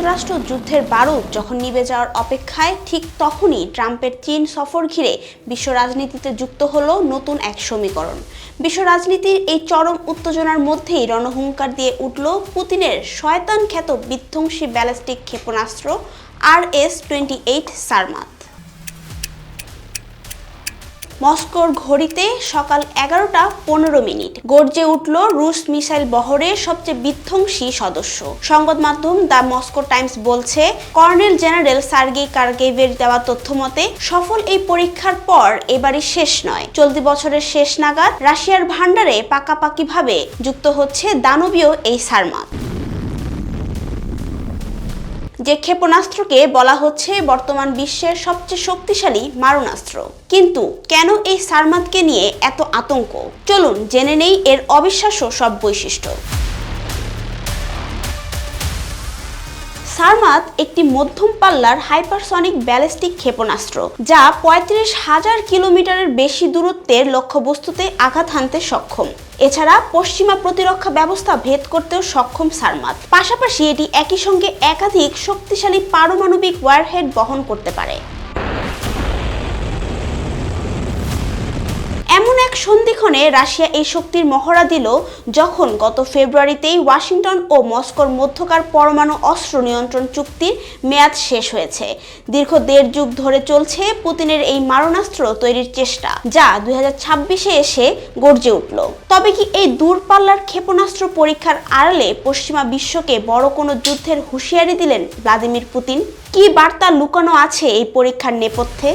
যুক্তরাষ্ট্র যুদ্ধের বারুদ যখন নিভে যাওয়ার অপেক্ষায়, ঠিক তখনই ট্রাম্পের চীন সফর ঘিরে বিশ্ব রাজনীতিতে যুক্ত হলো নতুন এক সমীকরণ। বিশ্ব রাজনীতির এই চরম উত্তেজনার মধ্যেই রণহুঙ্কার দিয়ে উঠল পুতিনের শয়তান খ্যাত বিধ্বংসী ব্যালিস্টিক ক্ষেপণাস্ত্র RS-28 সারমাত। মস্কোর ঘড়িতে সকাল 11:15 গর্জে উঠল রুশ মিসাইল বহরের সবচেয়ে বিধ্বংসী সদস্য। সংবাদ মাধ্যম দ্য মস্কো টাইমস বলছে, কর্নেল জেনারেল সার্গেই কারগেভের দেওয়া তথ্য মতে সফল এই পরীক্ষার পর এবারই শেষ নয়। চলতি বছরের শেষ নাগাদ রাশিয়ার ভান্ডারে পাকাপাকিভাবে যুক্ত হচ্ছে দানবীয় এই সারমাত, যে ক্ষেপণাস্ত্রকে বলা হচ্ছে বর্তমান বিশ্বের সবচেয়ে শক্তিশালী মারণাস্ত্র। কিন্তু কেন এই সারমাতকে নিয়ে এত আতঙ্ক? চলুন জেনে নেই এর অবিশ্বাস্য সব বৈশিষ্ট্য। সারমাত একটি মধ্যম পাল্লার হাইপারসনিক ব্যালিস্টিক ক্ষেপণাস্ত্র, যা 35,000 কিলোমিটারের বেশি দূরত্বের লক্ষ্যবস্তুতে আঘাত হানতে সক্ষম। এছাড়া পশ্চিমা প্রতিরক্ষা ব্যবস্থা ভেদ করতেও সক্ষম সারমাত। পাশাপাশি এটি একই সঙ্গে একাধিক শক্তিশালী পারমাণবিক ওয়ারহেড বহন করতে পারে। এমন এক সন্ধিক্ষণে রাশিয়া এই শক্তির মহড়া দিল যখন গত ফেব্রুয়ারিতেই ওয়াশিংটন ও মস্কোর মধ্যকার পরমাণু অস্ত্র নিয়ন্ত্রণ চুক্তির মেয়াদ শেষ হয়েছে। দীর্ঘ 1.5 যুগ ধরে চলছে পুতিনের এই মারণাস্ত্র তৈরির চেষ্টা, যা 2026-এ এসে গর্জে উঠল। তবে কি এই দূরপাল্লার ক্ষেপণাস্ত্র পরীক্ষার আড়ালে পশ্চিমা বিশ্বকে বড় কোনো যুদ্ধের হুঁশিয়ারি দিলেন ভ্লাদিমির পুতিন? কি বার্তা লুকানো আছে এই পরীক্ষার নেপথ্যে?